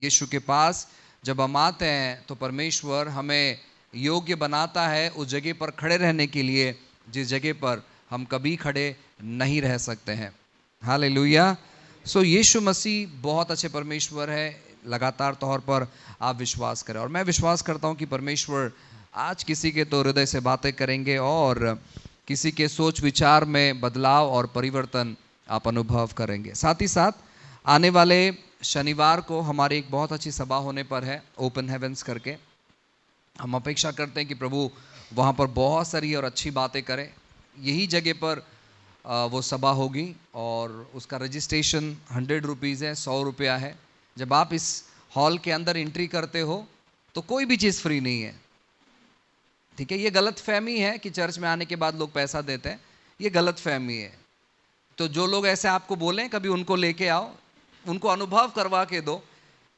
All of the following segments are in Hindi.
यीशु के पास जब हम आते हैं तो परमेश्वर हमें योग्य बनाता है उस जगह पर खड़े रहने के लिए जिस जगह पर हम कभी खड़े नहीं रह सकते हैं। हालेलुया। सो यीशु मसीह बहुत अच्छे परमेश्वर है, लगातार तौर पर आप विश्वास करें। और मैं विश्वास करता हूं कि परमेश्वर आज किसी के तो हृदय से बातें करेंगे और किसी के सोच विचार में बदलाव और परिवर्तन आप अनुभव करेंगे। साथ ही साथ आने वाले शनिवार को हमारी एक बहुत अच्छी सभा होने पर है, ओपन हेवेंस करके। हम अपेक्षा करते हैं कि प्रभु वहाँ पर बहुत सारी और अच्छी बातें करें। यही जगह पर वो सभा होगी और उसका रजिस्ट्रेशन 100 रुपीज़ है, 100 रुपया है। जब आप इस हॉल के अंदर एंट्री करते हो तो कोई भी चीज़ फ्री नहीं है, ठीक है। ये गलत फहमी है कि चर्च में आने के बाद लोग पैसा देते हैं, ये गलत फहमी है। तो जो लोग ऐसे आपको बोलें कभी उनको लेके आओ, उनको अनुभव करवा के दो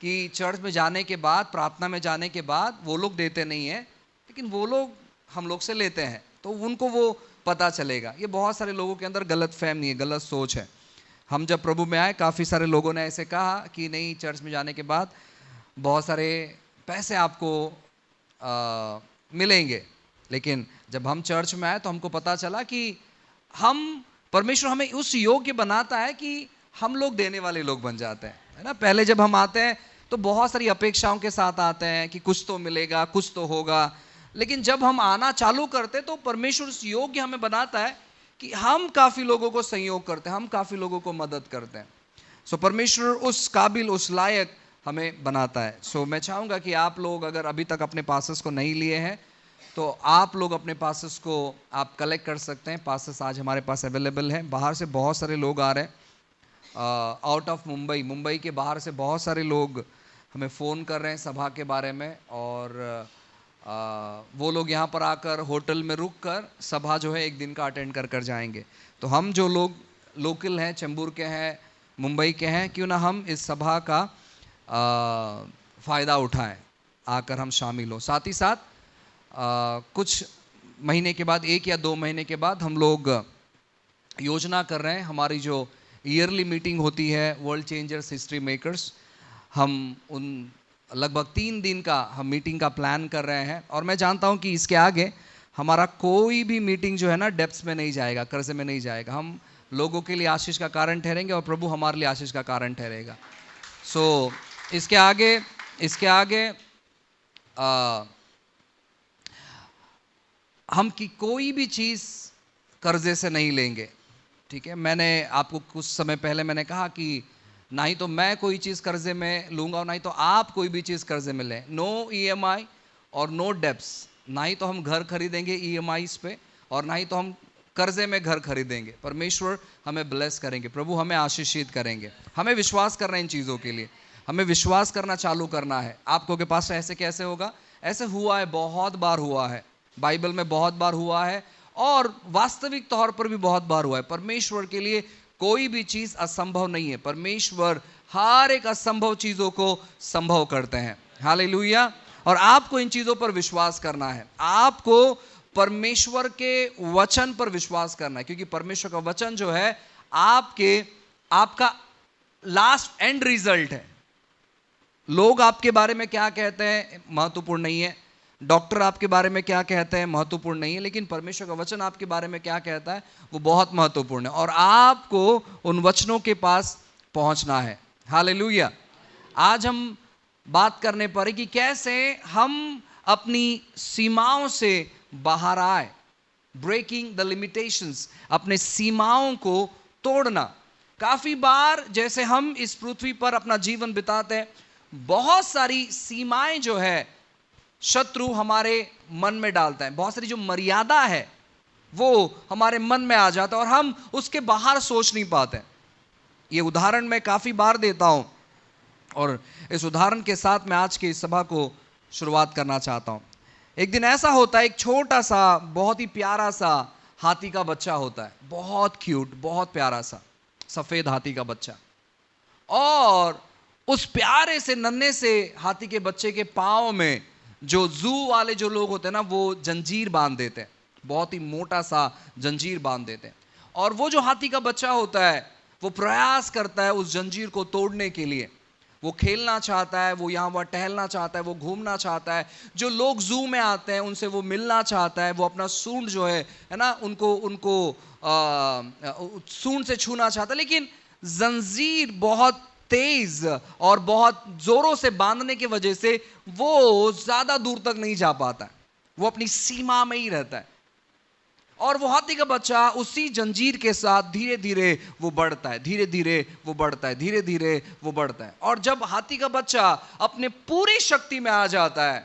कि चर्च में जाने के बाद, प्रार्थना में जाने के बाद वो लोग देते नहीं हैं, लेकिन वो लोग हम लोग से लेते हैं, तो उनको वो पता चलेगा। ये बहुत सारे लोगों के अंदर गलत फहमी है, गलत सोच है। हम जब प्रभु में आए काफ़ी सारे लोगों ने ऐसे कहा कि नहीं, चर्च में जाने के बाद बहुत सारे पैसे आपको मिलेंगे। लेकिन जब हम चर्च में आए तो हमको पता चला कि परमेश्वर हमें उस योग्य बनाता है कि हम लोग देने वाले लोग बन जाते हैं, है ना। पहले जब हम आते हैं तो बहुत सारी अपेक्षाओं के साथ आते हैं कि कुछ तो मिलेगा, कुछ तो होगा। लेकिन जब हम आना चालू करते तो परमेश्वर उस योग्य हमें बनाता है कि हम काफ़ी लोगों को संयोग करते हैं, हम काफ़ी लोगों को मदद करते हैं। सो परमेश्वर उस काबिल, उस लायक हमें बनाता है। सो मैं चाहूँगा कि आप लोग अगर अभी तक अपने पासेस को नहीं लिए हैं तो आप लोग अपने पासेस को आप कलेक्ट कर सकते हैं। पासेस आज हमारे पास अवेलेबल है। बाहर से बहुत सारे लोग आ रहे हैं, आउट ऑफ मुंबई के बाहर से बहुत सारे लोग हमें फ़ोन कर रहे हैं सभा के बारे में। और वो लोग यहाँ पर आकर होटल में रुक कर सभा जो है एक दिन का अटेंड कर जाएंगे। तो हम जो लोग लोकल हैं, चेंबूर के हैं, मुंबई के हैं, क्यों ना हम इस सभा का फ़ायदा उठाएं, आकर हम शामिल हों। साथ ही साथ कुछ महीने के बाद, 1 या 2 महीने के बाद हम लोग योजना कर रहे हैं, हमारी जो ईयरली मीटिंग होती है वर्ल्ड चेंजर्स हिस्ट्री मेकर्स, हम उन लगभग 3 दिन का हम मीटिंग का प्लान कर रहे हैं। और मैं जानता हूं कि इसके आगे हमारा कोई भी मीटिंग जो है ना डेप्थ्स में नहीं जाएगा, कर्जे में नहीं जाएगा। हम लोगों के लिए आशीष का कारण ठहरेंगे और प्रभु हमारे लिए आशीष का कारण ठहरेगा। सो इसके आगे हम की कोई भी चीज़ कर्जे से नहीं लेंगे, ठीक है। मैंने आपको कुछ समय पहले मैंने कहा कि ना ही तो मैं कोई चीज़ कर्जे में लूँगा और ना ही तो आप कोई भी चीज़ कर्जे में लें। नो EMI और नो डेब्स। ना ही तो हम घर खरीदेंगे EMIs पे और ना ही तो हम कर्जे में घर खरीदेंगे। परमेश्वर हमें ब्लेस करेंगे, प्रभु हमें आशीषित करेंगे। हमें विश्वास करना है इन चीज़ों के लिए, हमें विश्वास करना चालू करना है। आपको के पास ऐसे कैसे होगा? ऐसे हुआ है, बहुत बार हुआ है, बाइबल में बहुत बार हुआ है और वास्तविक तौर पर भी बहुत बार हुआ है। परमेश्वर के लिए कोई भी चीज़ असंभव नहीं है। परमेश्वर हर एक असंभव चीज़ों को संभव करते हैं। हालेलुया। और आपको इन चीज़ों पर विश्वास करना है, आपको परमेश्वर के वचन पर विश्वास करना है, क्योंकि परमेश्वर का वचन जो है आपका लास्ट एंड रिजल्ट है। लोग आपके बारे में क्या कहते हैं महत्वपूर्ण नहीं है, डॉक्टर आपके बारे में क्या कहते हैं महत्वपूर्ण नहीं है, लेकिन परमेश्वर का वचन आपके बारे में क्या कहता है वो बहुत महत्वपूर्ण है और आपको उन वचनों के पास पहुंचना है। हालेलुया। आज हम बात करने पर कि कैसे हम अपनी सीमाओं से बाहर आए, ब्रेकिंग द लिमिटेशंस, अपने सीमाओं को तोड़ना। काफी बार जैसे हम इस पृथ्वी पर अपना जीवन बिताते हैं, बहुत सारी सीमाएं जो है शत्रु हमारे मन में डालता है, बहुत सारी जो मर्यादा है वो हमारे मन में आ जाता है और हम उसके बाहर सोच नहीं पाते। ये उदाहरण मैं काफी बार देता हूं और इस उदाहरण के साथ मैं आज की इस सभा को शुरुआत करना चाहता हूं। एक दिन ऐसा होता है, एक छोटा सा बहुत ही प्यारा सा हाथी का बच्चा होता है, बहुत क्यूट, बहुत प्यारा सा सफेद हाथी का बच्चा। और उस प्यारे से नन्हे से हाथी के बच्चे के पाँव में जो जू वाले जो लोग होते हैं ना, वो जंजीर बांध देते हैं, बहुत ही मोटा सा जंजीर बांध देते हैं। और वो जो हाथी का बच्चा होता है वो प्रयास करता है उस जंजीर को तोड़ने के लिए, वो खेलना चाहता है, वो यहाँ वहाँ टहलना चाहता है, वो घूमना चाहता है। जो लोग जू में आते हैं उनसे वो मिलना चाहता है, वो अपना सूंड जो है ना, उनको उनको सूंड से छूना चाहता है। लेकिन जंजीर बहुत तेज और बहुत जोरों से बांधने की वजह से वो ज्यादा दूर तक नहीं जा पाता है, वो अपनी सीमा में ही रहता है। और वो हाथी का बच्चा उसी जंजीर के साथ धीरे धीरे वो बढ़ता है, धीरे धीरे वो बढ़ता है, धीरे धीरे वो बढ़ता है। और जब हाथी का बच्चा अपने पूरी शक्ति में आ जाता है,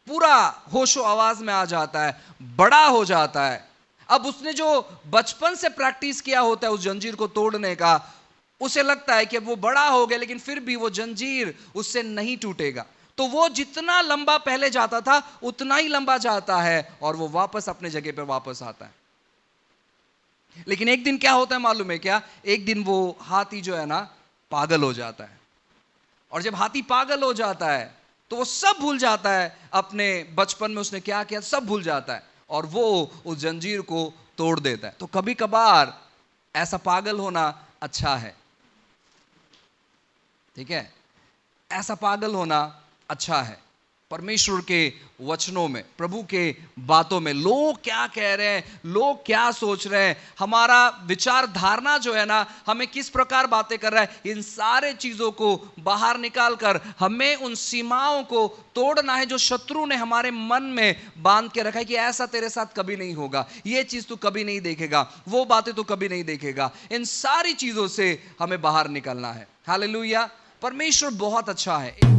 पूरा होशो आवाज में आ जाता है, बड़ा हो जाता है, अब उसने जो बचपन से प्रैक्टिस किया होता है उस जंजीर को तोड़ने का, उसे लगता है कि वो बड़ा हो गया, लेकिन फिर भी वो जंजीर उससे नहीं टूटेगा। तो वो जितना लंबा पहले जाता था उतना ही लंबा जाता है और वो वापस अपने जगह पर वापस आता है। लेकिन एक दिन क्या होता है मालूम है क्या? एक दिन वो हाथी जो है ना पागल हो जाता है। और जब हाथी पागल हो जाता है तो वो सब भूल जाता है, अपने बचपन में उसने क्या किया सब भूल जाता है और वो उस जंजीर को तोड़ देता है। तो कभी कभार ऐसा पागल होना अच्छा है, ठीक है? ऐसा पागल होना अच्छा है। परमेश्वर के वचनों में, प्रभु के बातों में लोग क्या कह रहे हैं, लोग क्या सोच रहे हैं, हमारा विचार धारणा जो है ना, हमें किस प्रकार बातें कर रहा है, इन सारे चीजों को बाहर निकाल कर हमें उन सीमाओं को तोड़ना है जो शत्रु ने हमारे मन में बांध के रखा है कि ऐसा तेरे साथ कभी नहीं होगा, ये चीज तू कभी नहीं देखेगा, वो बातें तू कभी नहीं देखेगा। इन सारी चीजों से हमें बाहर निकलना है। हालेलुया। परमेश्वर बहुत अच्छा है।